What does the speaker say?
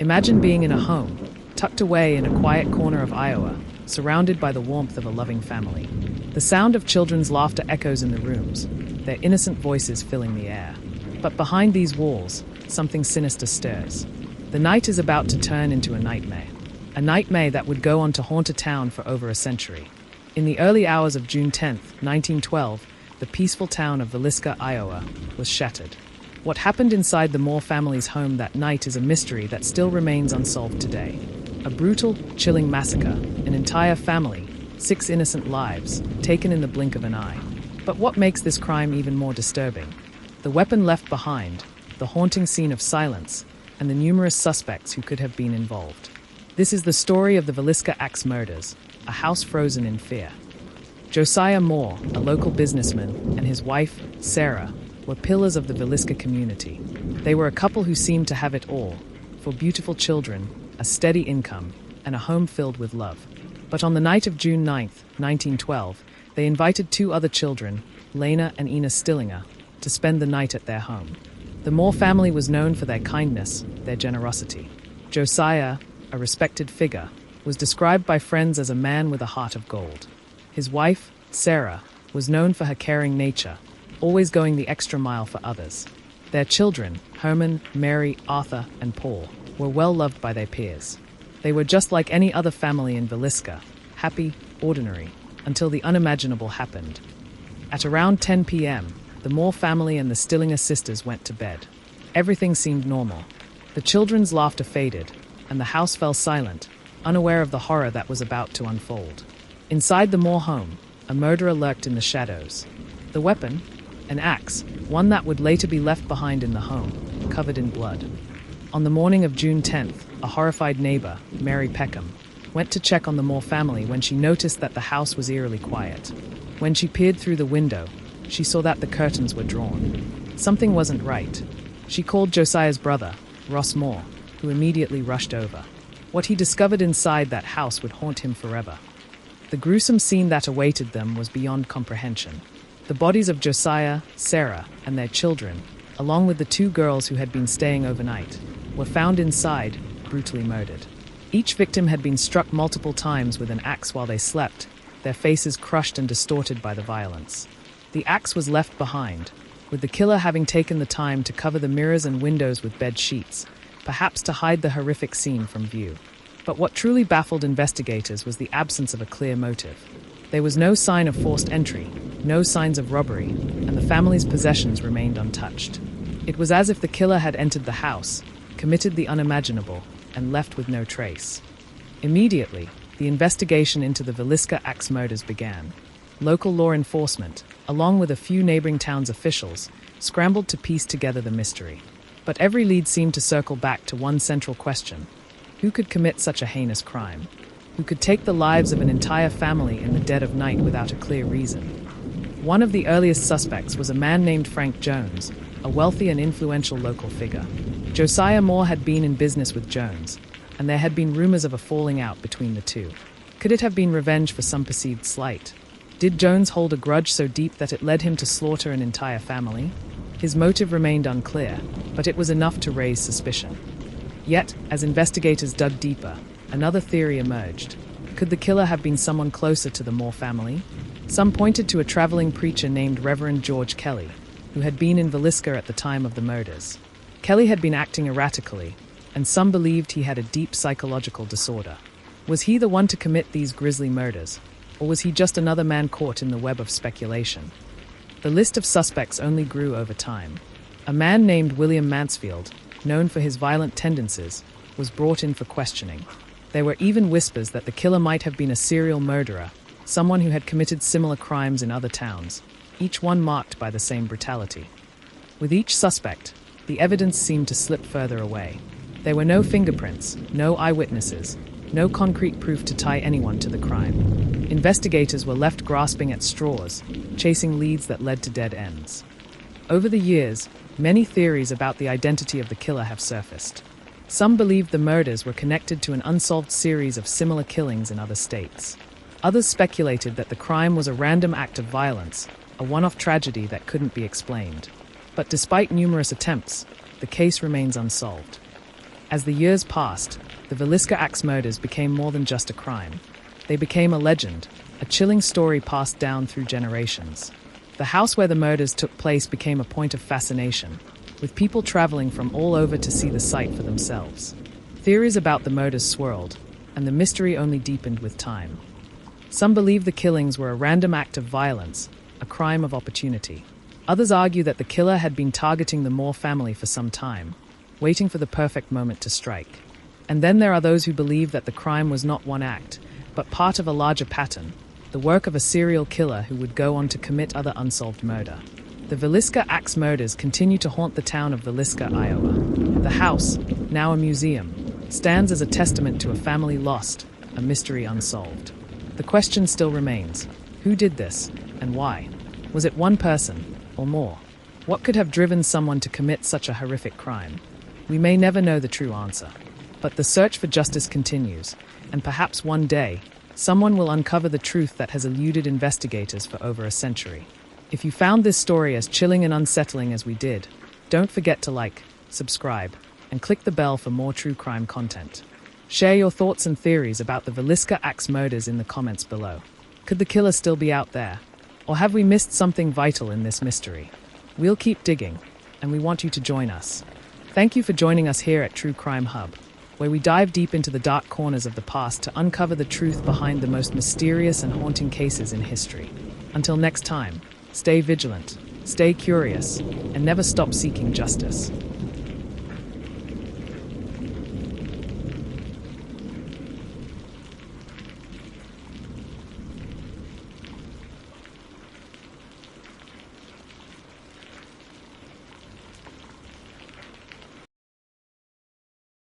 Imagine being in a home, tucked away in a quiet corner of Iowa, surrounded by the warmth of a loving family. The sound of children's laughter echoes in the rooms, their innocent voices filling the air. But behind these walls, something sinister stirs. The night is about to turn into a nightmare that would go on to haunt a town for over a century. In the early hours of June 10, 1912, the peaceful town of Villisca, Iowa, was shattered. What happened inside the Moore family's home that night is a mystery that still remains unsolved today. A brutal, chilling massacre, an entire family, 6 innocent lives, taken in the blink of an eye. But what makes this crime even more disturbing? The weapon left behind, the haunting scene of silence, and the numerous suspects who could have been involved. This is the story of the Villisca axe murders, a house frozen in fear. Josiah Moore, a local businessman, and his wife, Sarah, were pillars of the Villisca community. They were a couple who seemed to have it all, for beautiful children, a steady income, and a home filled with love. But on the night of June 9, 1912, they invited 2 other children, Lena and Ina Stillinger, to spend the night at their home. The Moore family was known for their kindness, their generosity. Josiah, a respected figure, was described by friends as a man with a heart of gold. His wife, Sarah, was known for her caring nature, always going the extra mile for others. Their children, Herman, Mary, Arthur, and Paul, were well loved by their peers. They were just like any other family in Villisca, happy, ordinary, until the unimaginable happened. At around 10 p.m., the Moore family and the Stillinger sisters went to bed. Everything seemed normal. The children's laughter faded, and the house fell silent, unaware of the horror that was about to unfold. Inside the Moore home, a murderer lurked in the shadows. The weapon? An axe, one that would later be left behind in the home, covered in blood. On the morning of June 10th, a horrified neighbor, Mary Peckham, went to check on the Moore family when she noticed that the house was eerily quiet. When she peered through the window, she saw that the curtains were drawn. Something wasn't right. She called Josiah's brother, Ross Moore, who immediately rushed over. What he discovered inside that house would haunt him forever. The gruesome scene that awaited them was beyond comprehension. The bodies of Josiah, Sarah, and their children, along with the 2 girls who had been staying overnight, were found inside, brutally murdered. Each victim had been struck multiple times with an axe while they slept, their faces crushed and distorted by the violence. The axe was left behind, with the killer having taken the time to cover the mirrors and windows with bed sheets, perhaps to hide the horrific scene from view. But what truly baffled investigators was the absence of a clear motive. There was no sign of forced entry, no signs of robbery, and the family's possessions remained untouched. It was as if the killer had entered the house, committed the unimaginable, and left with no trace. Immediately, the investigation into the Villisca axe murders began. Local law enforcement, along with a few neighboring towns' officials, scrambled to piece together the mystery. But every lead seemed to circle back to one central question: who could commit such a heinous crime? Who could take the lives of an entire family in the dead of night without a clear reason? One of the earliest suspects was a man named Frank Jones, a wealthy and influential local figure. Josiah Moore had been in business with Jones, and there had been rumors of a falling out between the two. Could it have been revenge for some perceived slight? Did Jones hold a grudge so deep that it led him to slaughter an entire family? His motive remained unclear, but it was enough to raise suspicion. Yet, as investigators dug deeper, another theory emerged. Could the killer have been someone closer to the Moore family? Some pointed to a traveling preacher named Reverend George Kelly, who had been in Villisca at the time of the murders. Kelly had been acting erratically, and some believed he had a deep psychological disorder. Was he the one to commit these grisly murders, or was he just another man caught in the web of speculation? The list of suspects only grew over time. A man named William Mansfield, known for his violent tendencies, was brought in for questioning. There were even whispers that the killer might have been a serial murderer, someone who had committed similar crimes in other towns, each one marked by the same brutality. With each suspect, the evidence seemed to slip further away. There were no fingerprints, no eyewitnesses, no concrete proof to tie anyone to the crime. Investigators were left grasping at straws, chasing leads that led to dead ends. Over the years, many theories about the identity of the killer have surfaced. Some believed the murders were connected to an unsolved series of similar killings in other states. Others speculated that the crime was a random act of violence, a one-off tragedy that couldn't be explained. But despite numerous attempts, the case remains unsolved. As the years passed, the Villisca axe murders became more than just a crime. They became a legend, a chilling story passed down through generations. The house where the murders took place became a point of fascination, with people traveling from all over to see the site for themselves. Theories about the murders swirled, and the mystery only deepened with time. Some believe the killings were a random act of violence, a crime of opportunity. Others argue that the killer had been targeting the Moore family for some time, waiting for the perfect moment to strike. And then there are those who believe that the crime was not one act, but part of a larger pattern, the work of a serial killer who would go on to commit other unsolved murder. The Villisca axe murders continue to haunt the town of Villisca, Iowa. The house, now a museum, stands as a testament to a family lost, a mystery unsolved. The question still remains: who did this, and why? Was it one person, or more? What could have driven someone to commit such a horrific crime? We may never know the true answer, but the search for justice continues, and perhaps one day, someone will uncover the truth that has eluded investigators for over a century. If you found this story as chilling and unsettling as we did, don't forget to like, subscribe, and click the bell for more true crime content. Share your thoughts and theories about the Villisca axe murders in the comments below. Could the killer still be out there? Or have we missed something vital in this mystery? We'll keep digging, and we want you to join us. Thank you for joining us here at True Crime Hub, where we dive deep into the dark corners of the past to uncover the truth behind the most mysterious and haunting cases in history. Until next time, stay vigilant, stay curious, and never stop seeking justice.